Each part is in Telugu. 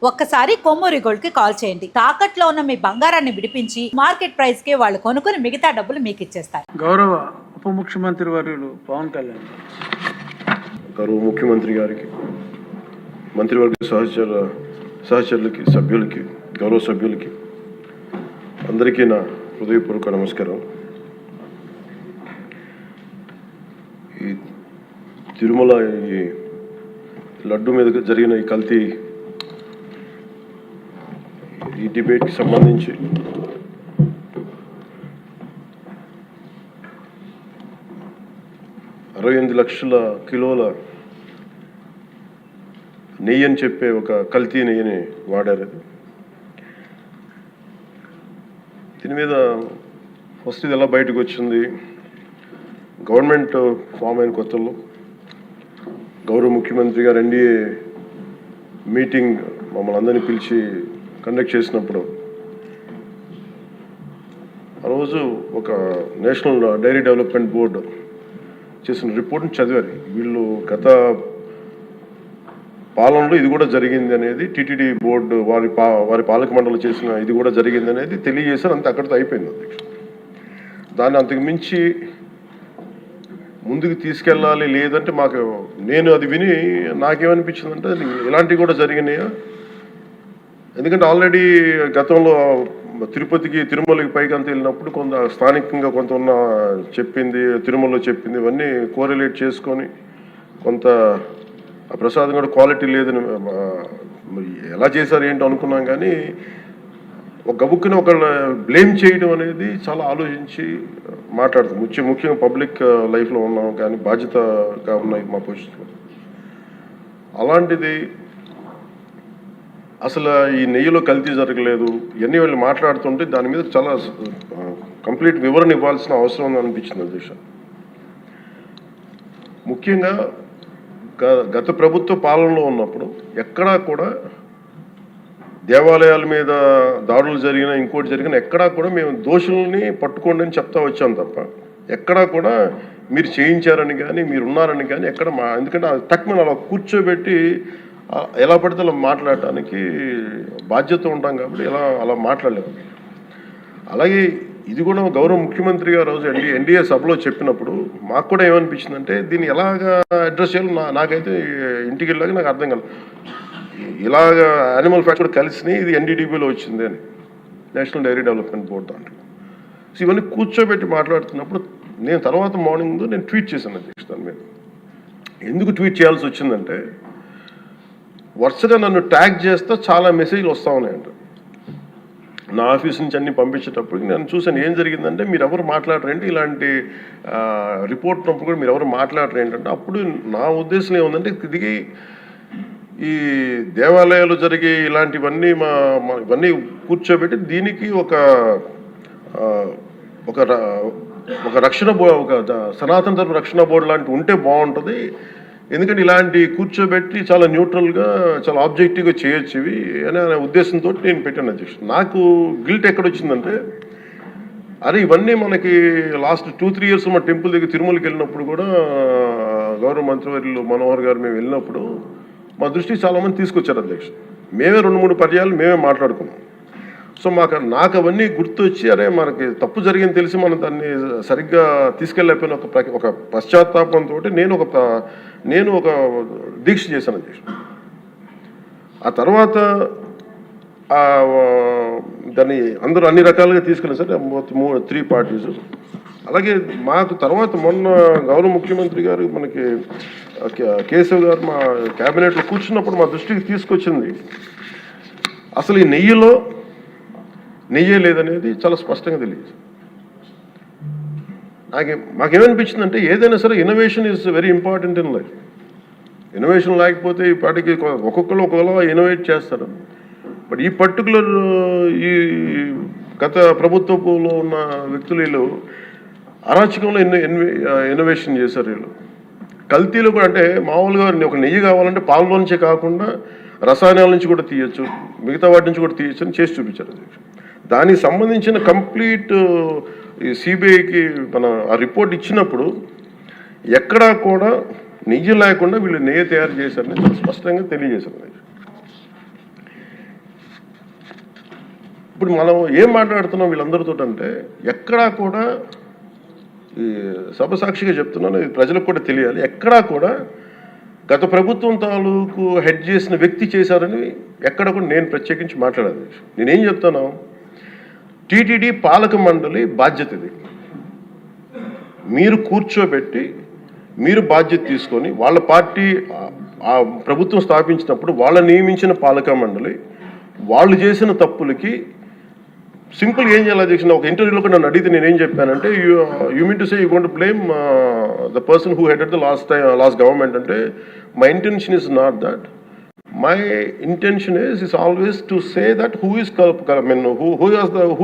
ఒక్కసారి కొమ్మూరి గోల్డ్ కి కాల్ చేయండి. తాకట్లో ఉన్న మీ బంగారాన్ని విడిపించి మార్కెట్ ప్రైస్ కి వాళ్ళు కొనుక్కుని మిగతా డబ్బులు మీకు ఇచ్చేస్తారు. గౌరవ ఉప ముఖ్యమంత్రి వర్యులు పవన్ కళ్యాణ్ గౌరవ ముఖ్యమంత్రి గారికి, మంత్రివర్గ సహచరులకి, సభ్యులకి, గౌరవ సభ్యులకి అందరికీ నా హృదయపూర్వక నమస్కారం. ఈ తిరుమల ఈ లడ్డు మీద జరిగిన ఈ కల్తీ ఈ డిబేట్కి సంబంధించి $68 లక్షల కిలోల నెయ్యి అని చెప్పే ఒక కల్తీ నెయ్యిని వాడారు. దీని మీద ఫస్ట్ ఇది ఎలా బయటకు వచ్చింది? గవర్నమెంట్ ఫామ్ అయిన కొత్తలో గౌరవ ముఖ్యమంత్రి గారు ఎన్డీఏ మీటింగ్ మమ్మల్ని అందరినీ పిలిచి కండక్ట్ చేసినప్పుడు ఆ రోజు ఒక నేషనల్ డైరీ డెవలప్మెంట్ బోర్డు చేసిన రిపోర్ట్ని చదివారు. వీళ్ళు గత పాలనలో ఇది కూడా జరిగింది అనేది టీటీడీ బోర్డు వారి పాలక మండలి చేసిన ఇది కూడా జరిగింది అనేది తెలియజేశారు. అంతే, అక్కడితో అయిపోయింది అధ్యక్ష. దాన్ని అంతకు మించి ముందుకు తీసుకెళ్ళాలి. లేదంటే నేను అది విని నాకేమనిపించిందంటే ఇలాంటివి కూడా జరిగినాయా? ఎందుకంటే ఆల్రెడీ గతంలో తిరుపతికి, తిరుమలకి పైకి అంత వెళ్ళినప్పుడు కొంత స్థానికంగా కొంత ఉన్న చెప్పింది, తిరుమలలో చెప్పింది, ఇవన్నీ కోరిలేట్ చేసుకొని కొంత ఆ ప్రసాదం కూడా క్వాలిటీ లేదని ఎలా చేశారు ఏంటో అనుకున్నాం. కానీ ఒక గబుక్కుని ఒకళ్ళ బ్లేమ్ చేయడం అనేది చాలా ఆలోచించి మాట్లాడుతాం. ముఖ్యంగా పబ్లిక్ లైఫ్లో ఉన్నాం కానీ బాధ్యతగా ఉన్నాయి మా పొజిషన్. అలాంటిది అసలు ఈ నెయ్యిలో కల్తీ జరగలేదు ఇవన్నీ వాళ్ళు మాట్లాడుతుంటే దాని మీద చాలా కంప్లీట్ వివరణ ఇవ్వాల్సిన అవసరం ఉందని అనిపించింది అధ్యక్ష. ముఖ్యంగా గత ప్రభుత్వ పాలనలో ఉన్నప్పుడు ఎక్కడా కూడా దేవాలయాల మీద దాడులు జరిగినా ఇంకోటి జరిగినా ఎక్కడా కూడా మేము దోషుల్ని పట్టుకోండి అని చెప్తా వచ్చాం తప్ప ఎక్కడా కూడా మీరు చేయించారని కానీ మీరు ఉన్నారని కానీ ఎక్కడ ఎందుకంటే తక్కువ అలా కూర్చోబెట్టి ఎలా పడితే అలా మాట్లాడటానికి బాధ్యత ఉంటాం కాబట్టి అలా మాట్లాడలేము. అలాగే ఇది కూడా గౌరవ ముఖ్యమంత్రి గారు రోజు ఎన్డీఏ సభలో చెప్పినప్పుడు మాకు కూడా ఏమనిపించిందంటే దీన్ని ఎలాగా అడ్రస్ చేయాలో నాకైతే ఇంటికి వెళ్ళాక నాకు అర్థం కాదు. ఇలాగ యానిమల్ ఫ్యాక్ట్ కూడా కలిసి ఇది ఎన్డీడీబీలో వచ్చింది అని నేషనల్ డైరీ డెవలప్మెంట్ బోర్డు దాంట్లో. సో ఇవన్నీ కూర్చోబెట్టి మాట్లాడుతున్నప్పుడు నేను తర్వాత మార్నింగ్ నేను ట్వీట్ చేశాను అధ్యక్ష. దాని మీద ఎందుకు ట్వీట్ చేయాల్సి వచ్చిందంటే వరుసగా నన్ను ట్యాగ్ చేస్తే చాలా మెసేజ్లు వస్తూ ఉన్నాయంట. నా ఆఫీస్ నుంచి అన్ని పంపించేటప్పటికి నేను చూసాను ఏం జరిగిందంటే మీరు ఎవరు మాట్లాడరేంటి, ఇలాంటి రిపోర్ట్ ఉన్నప్పుడు కూడా మీరు ఎవరు మాట్లాడరు ఏంటంటే అప్పుడు నా ఉద్దేశం ఏముందంటే ఇది ఈ దేవాలయాలు జరిగే ఇలాంటివన్నీ ఇవన్నీ కూర్చోబెట్టి దీనికి ఒక రక్షణ ఒక సనాతన ధర్మ రక్షణ బోర్డు లాంటి ఉంటే బాగుంటుంది. ఎందుకంటే ఇలాంటి కూర్చోబెట్టి చాలా న్యూట్రల్గా చాలా ఆబ్జెక్టివ్గా చేయొచ్చు ఇవి అనే ఉద్దేశంతో నేను పెట్టాను అధ్యక్ష. నాకు గిల్ట్ ఎక్కడొచ్చిందంటే అరే ఇవన్నీ మనకి లాస్ట్ 2-3 ఇయర్స్ మా టెంపుల్ దగ్గర తిరుమలకి వెళ్ళినప్పుడు కూడా గౌరవ మంత్రివర్యులు మనోహర్ గారు మేము వెళ్ళినప్పుడు మా దృష్టికి చాలామంది తీసుకొచ్చారు అధ్యక్ష. మేమే 2-3 పర్యాలు మేమే మాట్లాడుకున్నాం. సో నాకు అవన్నీ గుర్తొచ్చి అరే మనకి తప్పు జరిగింది తెలిసి మనం దాన్ని సరిగ్గా తీసుకెళ్ళకపోయిన ఒక పశ్చాత్తాపంతో నేను ఒక దీక్ష చేశాను అధ్యక్ష. ఆ తర్వాత దాన్ని అందరూ అన్ని రకాలుగా తీసుకెళ్ళారు సార్, 3 పార్టీస్. అలాగే మాకు తర్వాత మొన్న గౌరవ ముఖ్యమంత్రి గారు మనకి కేశవ్ గారు మా క్యాబినెట్లో కూర్చున్నప్పుడు మా దృష్టికి తీసుకొచ్చింది అసలు ఈ నెయ్యే లేదనేది చాలా స్పష్టంగా తెలియదు. మాకేమనిపించిందంటే ఏదైనా సరే innovation is very important in life. Innovation లేకపోతే ఈ పాటికి ఒక్కొక్కరు ఒకలా ఇన్నోవేట్ చేస్తారు. బట్ ఈ పర్టికులర్ ఈ గత ప్రభుత్వంలో ఉన్న వ్యక్తులు వీళ్ళు అరాచకంలో ఇన్నోవేషన్ చేశారు. వీళ్ళు కల్తీలు కూడా అంటే మామూలుగా ఒక నెయ్యి కావాలంటే పాలలో నుంచే కాకుండా రసాయనాల నుంచి కూడా తీయచ్చు, మిగతా వాటి నుంచి కూడా తీయచ్చు అని చేసి చూపించారు. దానికి సంబంధించిన కంప్లీట్ సిబిఐకి ఆ రిపోర్ట్ ఇచ్చినప్పుడు ఎక్కడా కూడా నెయ్యి లేకుండా వీళ్ళు నెయ్యి తయారు చేశారని స్పష్టంగా తెలియజేశారు. ఇప్పుడు మనం ఏం మాట్లాడుతున్నాం వీళ్ళందరితో అంటే ఎక్కడా కూడా ఈ సభ సాక్షిగా చెప్తున్నాను, ఇది ప్రజలకు కూడా తెలియాలి, ఎక్కడా కూడా గత ప్రభుత్వం తాలూకు హెడ్ చేసిన వ్యక్తి చేశారని ఎక్కడ కూడా నేను ప్రత్యేకించి మాట్లాడాలి. నేనేం చెప్తాను, టీటీడీ పాలక మండలి బాధ్యత ఇది. మీరు కూర్చోబెట్టి మీరు బాధ్యత తీసుకొని వాళ్ళ పార్టీ ఆ ప్రభుత్వం స్థాపించినప్పుడు వాళ్ళ నియమించిన పాలక మండలి వాళ్ళు చేసిన తప్పులకి సింపుల్ ఏం చేయాలి అధ్యక్ష, ఒక ఇంటర్వ్యూలో కూడా నన్ను అడిగితే నేనేం చెప్పానంటే you mean to say you going to blame the person who headed the last government అంటే my intention is not that. My intention is always to say that who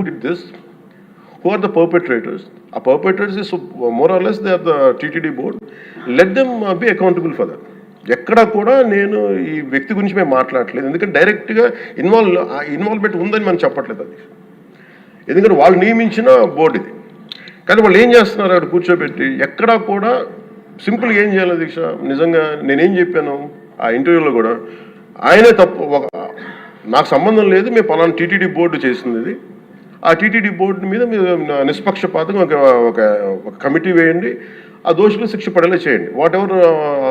did this, who are the perpetrators. A perpetrators is more or less they are the TTD board. Let them be accountable for that. ఎక్కడా కూడా నేను ఈ వ్యక్తి గురించి మేము మాట్లాడలేదు, ఎందుకంటే డైరెక్ట్గా ఇన్వాల్వ్మెంట్ ఉందని మనం చెప్పట్లేదు అది, ఎందుకంటే వాళ్ళు నియమించిన బోర్డు ఇది. కానీ వాళ్ళు ఏం చేస్తున్నారు అక్కడ కూర్చోబెట్టి, ఎక్కడా కూడా సింపుల్ ఏం చేయాలి దీక్ష, నిజంగా నేనేం చెప్పాను ఆ ఇంటర్వ్యూలో కూడా, ఆయనే తప్పు, నాకు సంబంధం లేదు, మేము పలానా టీటీడీ బోర్డు చేసింది ఇది, ఆ టీటీడీ బోర్డు మీద మీరు నిష్పక్షపాతంగా ఒక కమిటీ వేయండి, ఆ దోషులు శిక్ష పడేలా చేయండి, వాట్ ఎవర్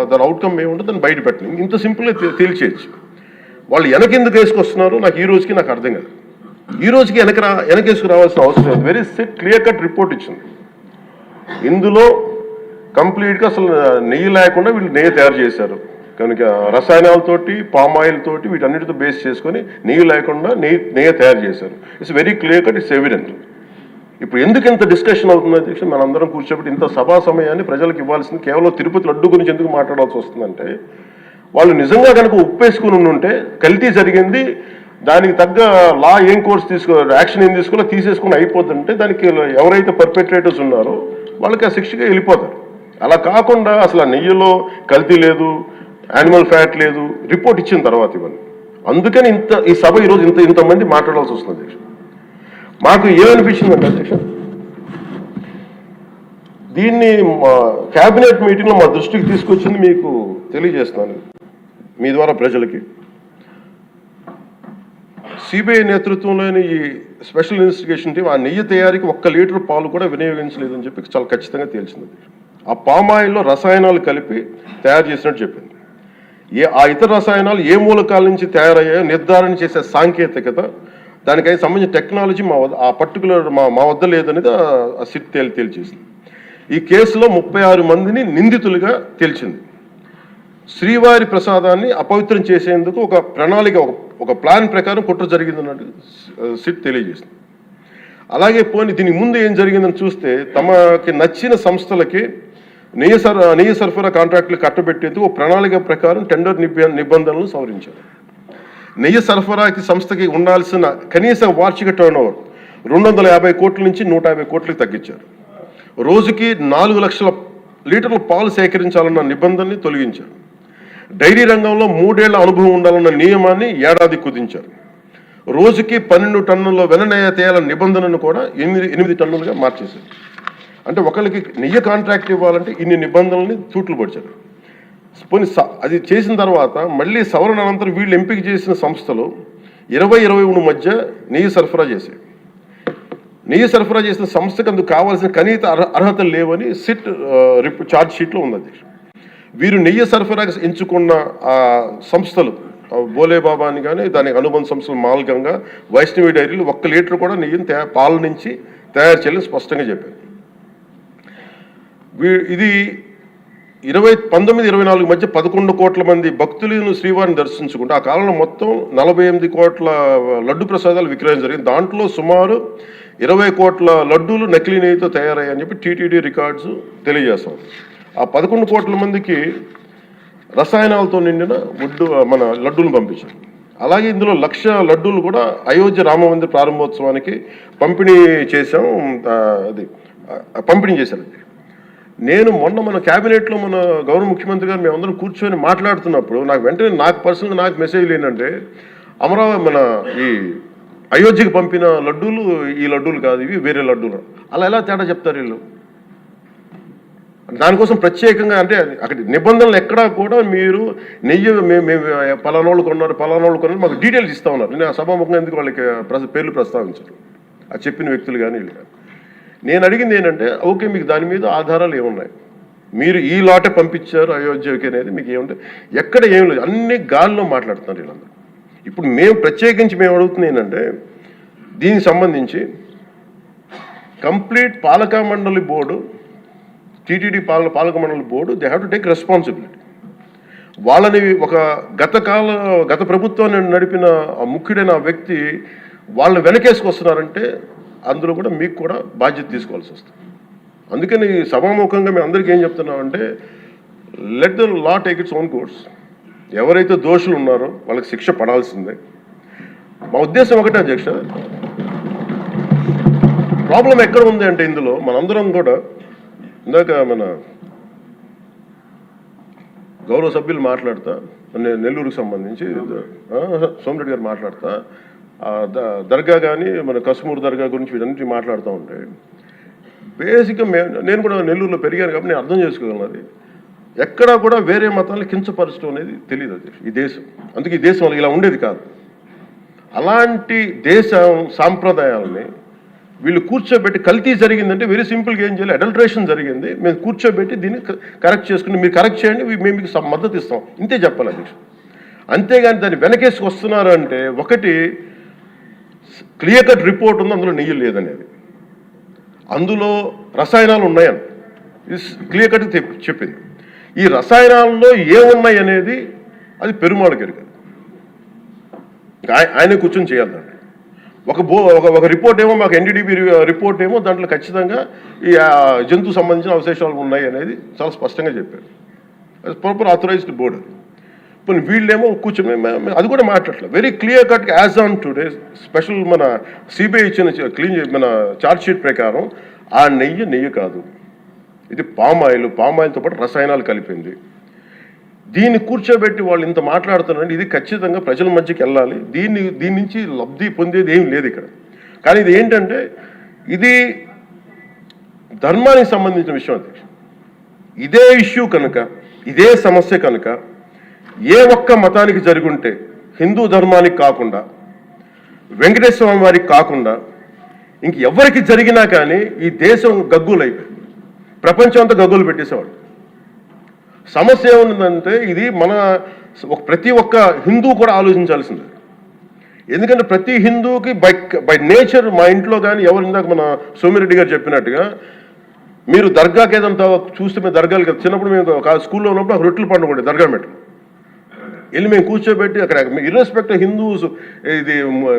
దాని అవుట్కమ్ ఏముంటుందో దాన్ని బయట పెట్టండి, ఇంత సింపుల్గా తేల్చేయచ్చు. వాళ్ళు వెనకెందుకు వేసుకొస్తున్నారు నాకు ఈ రోజుకి నాకు అర్థం కాదు. ఈ రోజుకి వెనకేసుకు రావాల్సిన అవసరం లేదు. వెరీ క్లియర్ కట్ రిపోర్ట్ ఇచ్చింది. ఇందులో కంప్లీట్గా అసలు నెయ్యి లేకుండా వీళ్ళు నెయ్యి తయారు చేశారు కనుక, రసాయనాలతోటి పామ్ ఆయిల్ తోటి వీటన్నిటితో బేస్ చేసుకొని నెయ్యి లేకుండా నెయ్యి తయారు చేశారు. It's very clear cut, it's evident. ఇప్పుడు ఎందుకు ఇంత డిస్కషన్ అవుతుంది అధ్యక్ష, మనందరం కూర్చోబెట్టి ఇంత సభా సమయాన్ని ప్రజలకు ఇవ్వాల్సింది కేవలం తిరుపతి లడ్డు గురించి ఎందుకు మాట్లాడాల్సి వస్తుందంటే, వాళ్ళు నిజంగా కనుక ఉప్పేసుకుని ఉంటే కల్తీ జరిగింది, దానికి తగ్గ లా ఏం కోర్స్ యాక్షన్ ఏం తీసుకోవాలో తీసేసుకుని అయిపోతుంటే దానికి ఎవరైతే పర్పెట్రేటర్స్ ఉన్నారో వాళ్ళకి ఆ శిక్షగా వెళ్ళిపోతారు. అలా కాకుండా అసలు ఆ నెయ్యిలో కల్తీ లేదు, యానిమల్ ఫ్యాట్ లేదు, రిపోర్ట్ ఇచ్చిన తర్వాత ఇవన్నీ. అందుకని ఈ సభ ఈరోజు ఇంతమంది మాట్లాడాల్సి వస్తుంది అధ్యక్ష. మాకు ఏమనిపించిందంటే అధ్యక్ష, దీన్ని క్యాబినెట్ మీటింగ్లో మా దృష్టికి తీసుకొచ్చింది మీకు తెలియజేస్తున్నాను మీ ద్వారా ప్రజలకి. సిబిఐ నేతృత్వంలోని ఈ స్పెషల్ ఇన్వెస్టిగేషన్ టీం ఆ నెయ్యి తయారీకి 1 లీటర్ పాలు కూడా వినియోగించలేదని చెప్పి చాలా ఖచ్చితంగా తేల్చింది. ఆ పామాయిల్లో రసాయనాలు కలిపి తయారు చేసినట్టు చెప్పింది. ఆ ఇతర రసాయనాలు ఏ మూలకాల నుంచి తయారయ్యాయో నిర్ధారణ చేసే సాంకేతికత, దానికై సంబంధించిన టెక్నాలజీ ఆ పర్టికులర్ మా వద్ద లేదనేది ఆ సిట్ తేల్చేసింది. ఈ కేసులో 36 మందిని నిందితులుగా తేల్చింది. శ్రీవారి ప్రసాదాన్ని అపవిత్రం చేసేందుకు ఒక ప్రణాళిక, ఒక ప్లాన్ ప్రకారం కుట్ర జరిగిందన్నట్టు సిట్ తెలియజేసింది. అలాగే దీనికి ముందు ఏం జరిగిందని చూస్తే, తమకి నచ్చిన సంస్థలకి నెయ్యి సరఫరా కాంట్రాక్టులు కట్టబెట్టేందుకు ఒక ప్రణాళిక ప్రకారం టెండర్ నిబంధనలను సవరించారు. నెయ్యి సరఫరాకి సంస్థకి ఉండాల్సిన కనీస వార్షిక టర్నోవర్ 250 కోట్ల నుంచి 150 కోట్లకు తగ్గించారు. రోజుకి 4 లక్షల లీటర్ల పాలు సేకరించాలన్న నిబంధనని తొలగించారు. డైరీ రంగంలో 3 ఏళ్ల అనుభవం ఉండాలన్న నియమాన్ని ఏడాది కుదించారు. రోజుకి 12 టన్నుల వెన్నెయ్య తేయాలన్న నిబంధనను కూడా 8 టన్నులుగా మార్చేశారు. అంటే ఒకరికి నెయ్యి కాంట్రాక్ట్ ఇవ్వాలంటే ఇన్ని నిబంధనల్ని తూట్లు పొడిచారు. అది చేసిన తర్వాత మళ్ళీ సవరణ అనంతరం వీళ్ళు ఎంపిక చేసిన సంస్థలు 20-23 మధ్య నెయ్యి సరఫరా చేశాయి. నెయ్యి సరఫరా చేసిన సంస్థకు అందుకు కావాల్సిన కనీత అర్హతలు లేవని సిట్ ఛార్జ్ షీట్లో ఉంది. వీరు నెయ్యి సరఫరాకి ఎంచుకున్న సంస్థలు బోలేబాబా అని కానీ దానికి అనుబంధ సంస్థలు మాల్గంగా, వైష్ణవి డైరీలు 1 లీటర్ కూడా నెయ్యిని పాల నుంచి తయారు చేయాలని స్పష్టంగా చెప్పారు. ఇది 1924 మధ్య 11 కోట్ల మంది భక్తులను శ్రీవారిని దర్శించుకుంటే ఆ కాలంలో మొత్తం 48 కోట్ల లడ్డు ప్రసాదాలు విక్రయం జరిగింది. దాంట్లో సుమారు 20 కోట్ల లడ్డూలు నకిలీ నెయ్యితో తయారయ్యాయని చెప్పి టీటీడీ రికార్డ్స్ తెలియజేస్తాం. ఆ 11 కోట్ల మందికి రసాయనాలతో నిండిన మన లడ్డూలు పంపించారు. అలాగే ఇందులో 1,00,000 లడ్డూలు కూడా అయోధ్య రామ మందిర ప్రారంభోత్సవానికి పంపిణీ చేశారు. నేను మొన్న మన క్యాబినెట్లో మన గౌరవ ముఖ్యమంత్రి గారు మేమందరం కూర్చొని మాట్లాడుతున్నప్పుడు నాకు పర్సనల్గా నాకు మెసేజ్లు ఏంటంటే, మన ఈ అయోధ్యకి పంపిన లడ్డూలు ఈ లడ్డూలు కాదు, ఇవి వేరే లడ్డూలు. అలా ఎలా తేడా చెప్తారు వీళ్ళు? దానికోసం ప్రత్యేకంగా అంటే అక్కడ నిబంధనలు ఎక్కడా కూడా మీరు నెయ్యి మేము పలానోళ్ళు కొన్నారు మాకు డీటెయిల్స్ ఇస్తా ఉన్నారు. నేను సభాముఖంగా ఎందుకు వాళ్ళకి పేర్లు ప్రస్తావించరు, అది చెప్పిన వ్యక్తులు కానీ వీళ్ళు కానీ. నేను అడిగింది ఏంటంటే ఓకే మీకు దాని మీద ఆధారాలు ఏమున్నాయి, మీరు ఈ లాటే పంపించారు అయోధ్యకి అనేది మీకు ఏముంటే ఎక్కడ ఏం లేదు, అన్ని గాల్లో మాట్లాడుతున్నారు వీళ్ళందరూ. ఇప్పుడు మేము ప్రత్యేకించి మేము అడుగుతుంది ఏంటంటే దీనికి సంబంధించి కంప్లీట్ పాలక మండలి బోర్డు, టీటీడీ పాలక మండలి board they have to take responsibility. వాళ్ళని ఒక గత ప్రభుత్వాన్ని నడిపిన ముఖ్యుడైన వ్యక్తి వాళ్ళని వెనకేసుకొస్తున్నారంటే అందులో కూడా మీకు కూడా బాధ్యత తీసుకోవాల్సి వస్తుంది. అందుకని సభాముఖంగా మేము అందరికీ ఏం చెప్తున్నామంటే let the law take its own course. ఎవరైతే దోషులు ఉన్నారో వాళ్ళకి శిక్ష పడాల్సిందే. మా ఉద్దేశం ఒకటే అధ్యక్ష, ప్రాబ్లం ఎక్కడ ఉంది అంటే ఇందులో మనందరం కూడా ఇందాక మన గౌరవ సభ్యులు మాట్లాడతా నెల్లూరుకు సంబంధించి సోమిరెడ్డి గారు మాట్లాడతా దర్గా కానీ మన కసుమూరు దర్గా గురించి వీటన్నిటి మాట్లాడుతూ ఉంటే బేసిక్గా నేను కూడా నెల్లూరులో పెరిగాను కాబట్టి నేను అర్థం చేసుకోగలను. అది ఎక్కడా కూడా వేరే మతాలను కించపరచడం అనేది తెలియదు అది ఈ దేశం. అందుకే ఈ దేశం ఇలా ఉండేది కాదు. అలాంటి దేశం సాంప్రదాయాలని వీళ్ళు కూర్చోబెట్టి కల్తీ జరిగిందంటే వెరీ సింపుల్గా ఏం చేయాలి, అడల్ట్రేషన్ జరిగింది, మేము కూర్చోబెట్టి దీన్ని కరెక్ట్ చేసుకుని మీరు కరెక్ట్ చేయండి, మేము మీకు మద్దతు ఇస్తాం, ఇంతే చెప్పాలి అధ్యక్షుడు. అంతేగాని దాన్ని వెనకేసుకు వస్తున్నారు అంటే ఒకటి క్లియర్ కట్ రిపోర్ట్ ఉంది, అందులో నెయ్యి లేదనేది, అందులో రసాయనాలు ఉన్నాయని క్లియర్ కట్ చెప్పింది. ఈ రసాయనాల్లో ఏమున్నాయి అనేది అది పెరుమాళకి ఎరుగదు, ఆయనే కూర్చొని చేయాలి. దాంట్లో ఒక రిపోర్ట్ ఏమో మాకు ఎన్డీడీబీ రిపోర్ట్ ఏమో దాంట్లో ఖచ్చితంగా ఈ జంతువు సంబంధించిన అవశేషాలు ఉన్నాయి అనేది చాలా స్పష్టంగా చెప్పారు. అది ప్రాపర్ ఆథరైజ్డ్ బోర్డు. ఇప్పుడు వీళ్ళేమో కూర్చొని అది కూడా మాట్లాడలేదు. Very clear cut as on today special మన సిబిఐ ఇచ్చిన మన ఛార్జ్ షీట్ ప్రకారం ఆ నెయ్యి కాదు, ఇది పామాయిల్తో పాటు రసాయనాలు కలిపింది. దీన్ని కూర్చోబెట్టి వాళ్ళు ఇంత మాట్లాడుతున్నారంటే ఇది ఖచ్చితంగా ప్రజల మధ్యకి వెళ్ళాలి. దీని నుంచి లబ్ధి పొందేది ఏం లేదు ఇక్కడ. కానీ ఇది ఏంటంటే ఇది ధర్మానికి సంబంధించిన విషయం అధ్యక్ష. ఇదే ఇష్యూ కనుక, ఇదే సమస్య కనుక ఏ ఒక్క మతానికి జరుగుంటే హిందూ ధర్మానికి కాకుండా వెంకటేశ్వర స్వామి వారికి కాకుండా ఇంక ఎవరికి జరిగినా కానీ ఈ దేశం గగ్గులైపోయింది, ప్రపంచం అంతా గగ్గులు పెట్టేసేవాడు. సమస్య ఏముందంటే ఇది ప్రతి ఒక్క హిందూ కూడా ఆలోచించాల్సిందే. ఎందుకంటే ప్రతి హిందూకి బై నేచర్ మా ఇంట్లో కానీ ఎవరు ఇందాక మన సోమిరెడ్డి గారు చెప్పినట్టుగా మీరు దర్గాకి ఏదంతా చూస్తే మేము దర్గాలకి చిన్నప్పుడు మేము స్కూల్లో ఉన్నప్పుడు ఆ రొట్టెలు పండుగ ఉండే దర్గా మెట్లు వెళ్ళి మేము కూర్చోబెట్టి అక్కడ ఇర్రెస్పెక్ట్ హిందూస్ ఇది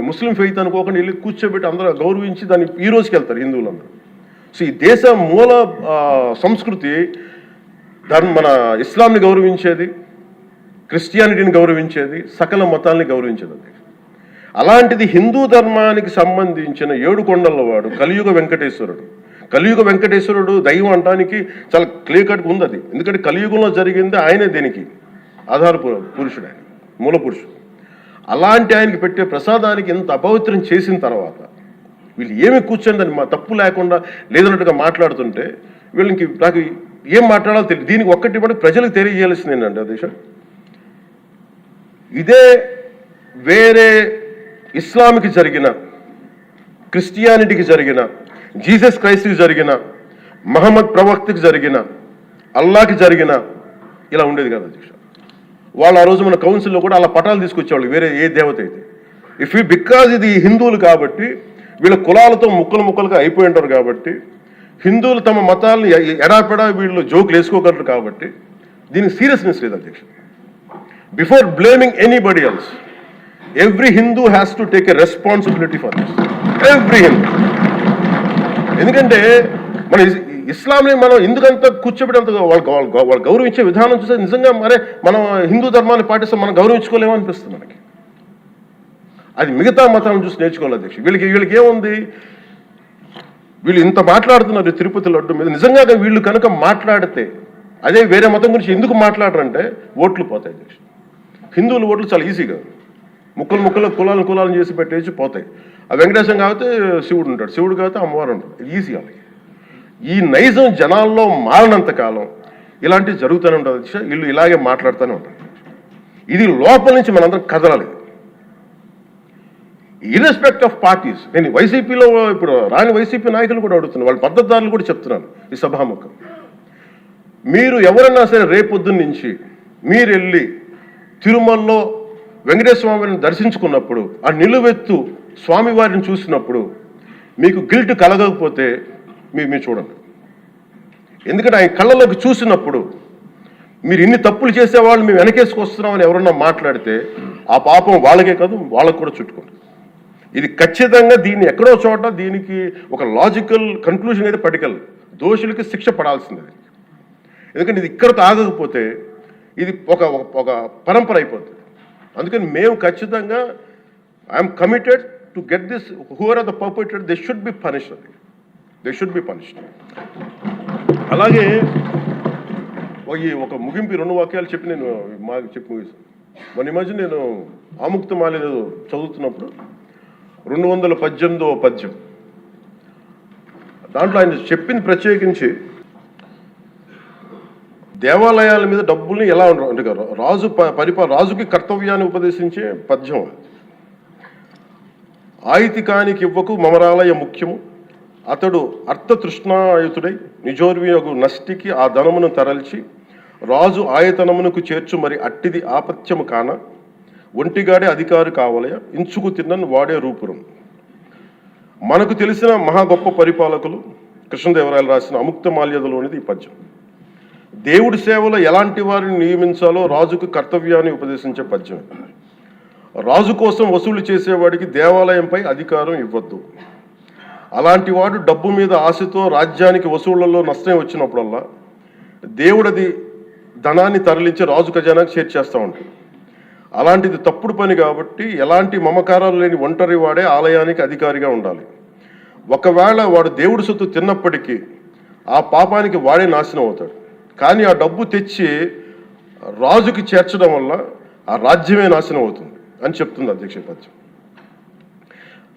ముస్లిం ఫెయిత్ అనుకోకుండా వెళ్ళి కూర్చోబెట్టి అందరూ గౌరవించి దాన్ని ఈ రోజుకి వెళ్తారు హిందువులందరూ. సో ఈ దేశ మూల సంస్కృతి మన ఇస్లాంని గౌరవించేది, క్రిస్టియానిటీని గౌరవించేది, సకల మతాల్ని గౌరవించేది. అలాంటిది హిందూ ధర్మానికి సంబంధించిన 7 కొండల వాడు కలియుగ వెంకటేశ్వరుడు దైవం అనడానికి చాలా క్లియర్ కట్గా ఉంది అది. ఎందుకంటే కలియుగంలో జరిగింది ఆయనే, దీనికి ఆధార పురుషుడు, ఆయన మూల పురుషుడు. అలాంటి ఆయనకి పెట్టే ప్రసాదానికి ఇంత అపవిత్రం చేసిన తర్వాత వీళ్ళు ఏమి కూర్చొని దాన్ని తప్పు లేకుండా లేదన్నట్టుగా మాట్లాడుతుంటే వీళ్ళకి నాకు ఏం మాట్లాడాలో తెలియదు. దీనికి ఒక్కటి కూడా ప్రజలకు తెలియజేయాల్సింది ఏంటంటే దేశం ఇదే వేరే ఇస్లాంకి జరిగిన, క్రిస్టియానిటీకి జరిగిన, జీసస్ క్రైస్ట్కి జరిగిన, మహమ్మద్ ప్రవక్తకి జరిగిన, అల్లాకి జరిగిన ఇలా ఉండేది కదా అధ్యక్ష. వాళ్ళు ఆ రోజు మన కౌన్సిల్లో కూడా అలా పటాలు తీసుకొచ్చేవాళ్ళు వేరే ఏ దేవత అయితే. బికాజ్ ఇది హిందువులు కాబట్టి వీళ్ళ కులాలతో ముక్కలుగా అయిపోయి ఉంటారు కాబట్టి హిందువులు తమ మతాలను ఎడాపెడా వీళ్ళు జోకులు వేసుకోగలరు కాబట్టి దీనికి సీరియస్నెస్ లేదు అధ్యక్ష. Before blaming anybody else every Hindu has to take a responsibility for this, every Hindu. ఎందుకంటే మన ఇస్లాంని మనం ఎందుకంత కూర్చోబెట్టంత వాళ్ళు గౌరవించే విధానం చూస్తే నిజంగా మరే మనం హిందూ ధర్మాన్ని పాటిస్తే మనం గౌరవించుకోలేమో అనిపిస్తుంది మనకి. అది మిగతా మతాలను చూసి నేర్చుకోవాలి అధ్యక్ష. వీళ్ళకి ఏముంది, వీళ్ళు ఇంత మాట్లాడుతున్నారు తిరుపతి లడ్డు మీద. నిజంగా వీళ్ళు కనుక మాట్లాడితే అదే వేరే మతం గురించి ఎందుకు మాట్లాడరంటే ఓట్లు పోతాయి అధ్యక్ష. హిందువుల ఓట్లు చాలా ఈజీగా ముక్కలు కులాలను చేసి పెట్టేసి పోతాయి. ఆ వెంకటేశ్వరం కాబట్టి శివుడు ఉంటాడు, శివుడు కాబట్టి అమ్మవారు ఉంటాడు, ఈజీ వాళ్ళకి. ఈ నైజం జనాల్లో మారినంత కాలం ఇలాంటివి జరుగుతూనే ఉంటుంది అధ్యక్ష. వీళ్ళు ఇలాగే మాట్లాడుతూనే ఉంటారు. ఇది లోపల నుంచి మనందరం కదలాలి. ఇర్రెస్పెక్ట్ ఆఫ్ పార్టీస్. నేను వైసీపీలో ఇప్పుడు రాని వైసీపీ నాయకులు కూడా అడుగుతున్నాను, వాళ్ళ పద్ధతిదారులు కూడా చెప్తున్నాను ఈ సభాముఖం. మీరు ఎవరన్నా సరే రేపొద్దున్న నుంచి మీరు వెళ్ళి తిరుమలలో వెంకటేశ్వర స్వామిని దర్శించుకున్నప్పుడు, ఆ నిలువెత్తు స్వామివారిని చూసినప్పుడు మీకు గిల్ట్ కలగకపోతే మీరు చూడండి. ఎందుకంటే ఆయన కళ్ళలోకి చూసినప్పుడు మీరు ఇన్ని తప్పులు చేసేవాళ్ళు మేము వెనకేసుకొస్తున్నామని ఎవరన్నా మాట్లాడితే ఆ పాపం వాళ్ళకే కాదు, వాళ్ళకు కూడా చుట్టుకుంటుంది. ఇది ఖచ్చితంగా దీన్ని ఎక్కడో చోట దీనికి ఒక లాజికల్ కన్క్లూజన్ అయితే పట్టుకెళ్ళదు. దోషులకి శిక్ష పడాల్సిందే. ఎందుకంటే ఇది ఇక్కడతో ఆగకపోతే ఇది ఒక పరంపర అయిపోతుంది. అందుకని మేము ఖచ్చితంగా I'm committed to get this. Who are are the perpetrator, they should be punished. They should be punished. అలాగే ఒక ముగింపు 2 వాక్యాలు చెప్పి నేను చెప్పి ముగిస్తాను. మన ఈ మధ్య నేను ఆముక్తమాల్యద చదువుతున్నప్పుడు 218వ పద్యం, దాంట్లో ఆయన చెప్పింది ప్రత్యేకించి దేవాలయాల మీద డబ్బుల్ని ఎలా అంటే రాజుకి కర్తవ్యాన్ని ఉపదేశించే పద్యం. ఆయితికానికి ఇవ్వకు మమరాలయ ముఖ్యము, అతడు అర్థతృష్ణాయుతుడై నిజోర్వియగు నష్టికి ఆ ధనమును తరల్చి రాజు ఆయతనమునకు చేర్చు మరి అట్టిది ఆపత్యము కాన ఒంటిగాడే అధికారి కావలయ ఇంచుకు తిన్నను వాడే రూపురం. మనకు తెలిసిన మహా గొప్ప పరిపాలకులు కృష్ణదేవరాయలు రాసిన అముక్తమాల్యదలోనిది ఈ పద్యం. దేవుడి సేవలో ఎలాంటి వారిని నియమించాలో రాజుకు కర్తవ్యాన్ని ఉపదేశించే పద్యం. రాజు కోసం వసూలు చేసేవాడికి దేవాలయంపై అధికారం ఇవ్వద్దు. అలాంటి వాడు డబ్బు మీద ఆశతో రాజ్యానికి వసూళ్లలో నష్టం వచ్చినప్పుడల్లా దేవుడది ధనాన్ని తరలించి రాజు ఖజానాకు చేర్చేస్తూ ఉంటాడు. అలాంటిది తప్పుడు పని కాబట్టి ఎలాంటి మమకారాలు లేని ఒంటరి వాడే ఆలయానికి అధికారిగా ఉండాలి. ఒకవేళ వాడు దేవుడి సొత్తు తిన్నప్పటికీ ఆ పాపానికి వాడే నాశనం అవుతాడు. కానీ ఆ డబ్బు తెచ్చి రాజుకి చేర్చడం వల్ల ఆ రాజ్యమే నాశనం అవుతుంది అని చెప్తుంది అధ్యక్ష పద్యం.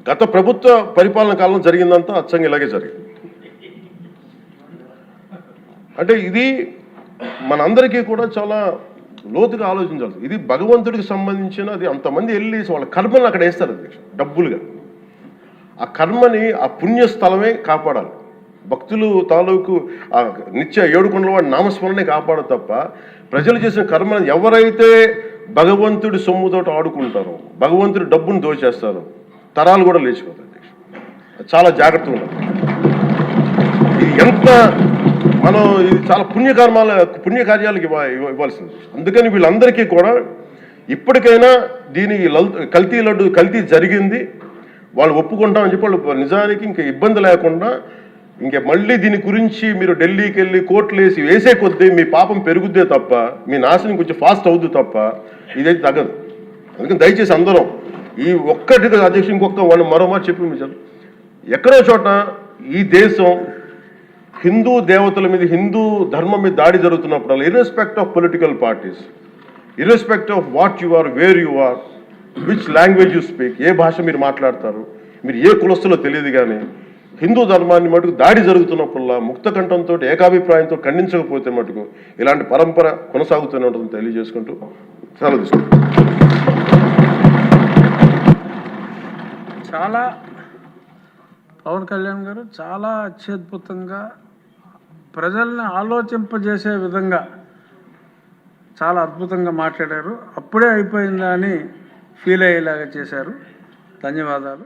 గత ప్రభుత్వ పరిపాలన కాలంలో జరిగిందంతా అచ్చంగా ఇలాగే జరిగింది. అంటే ఇది మనందరికీ కూడా చాలా లోతుగా ఆలోచించాలి. ఇది భగవంతుడికి సంబంధించిన అది. అంతమంది వెళ్ళి వాళ్ళ కర్మని అక్కడ వేస్తారు అధ్యక్ష డబ్బులుగా. ఆ కర్మని ఆ పుణ్యస్థలమే కాపాడాలి. భక్తులు తాలూకు ఆ నిత్య 7 కొండల వాడి నామస్మరణే కాపాడు తప్ప ప్రజలు చేసిన కర్మను ఎవరైతే భగవంతుడి సొమ్ముతోటి ఆడుకుంటారో, భగవంతుడి డబ్బును దోచేస్తారో తరాలు కూడా లేచిపోతాయి. చాలా జాగ్రత్తగా ఉండాలి. ఇది ఎంత మనం ఇది చాలా పుణ్యకార్యాలకు ఇవ్వాల్సింది. అందుకని వీళ్ళందరికీ కూడా ఇప్పటికైనా దీని కల్తీ జరిగింది, వాళ్ళు ఒప్పుకుంటామని చెప్పి వాళ్ళు నిజానికి ఇంకా ఇబ్బంది లేకుండా ఇంకా మళ్ళీ దీని గురించి మీరు ఢిల్లీకి వెళ్ళి కోర్టులు వేసే కొద్దీ మీ పాపం పెరుగుద్దే తప్ప మీ నాశనం కొంచెం ఫాస్ట్ అవుద్ది తప్ప ఇదైతే తగ్గదు. అందుకని దయచేసి అందరం ఈ ఒక్కటి అధ్యక్షుడు ఇంకొక మరో మాట చెప్పి మీరు ఎక్కడో చోట ఈ దేశం హిందూ దేవతల మీద, హిందూ ధర్మం మీద దాడి జరుగుతున్నప్పుడు irrespective of political parties, irrespective of what you are, where you are, which language you speak, ఏ భాష మీరు మాట్లాడతారు, మీరు ఏ కులస్తులో తెలియదు, కానీ హిందూ ధర్మాన్ని మటుకు దాడి జరుగుతున్నప్పుడల్లా ముక్త కంఠంతో ఏకాభిప్రాయంతో ఖండించకపోతే మటుకు ఇలాంటి పరంపర కొనసాగుతూనే ఉంటుందని తెలియజేసుకుంటూ సెలవు తీసుకుంటాం. చాలా పవన్ కళ్యాణ్ గారు చాలా అత్యద్భుతంగా ప్రజల్ని ఆలోచింపజేసే విధంగా చాలా అద్భుతంగా మాట్లాడారు. అప్పుడే అయిపోయిందా అని ఫీల్ అయ్యేలాగా చేశారు. ధన్యవాదాలు.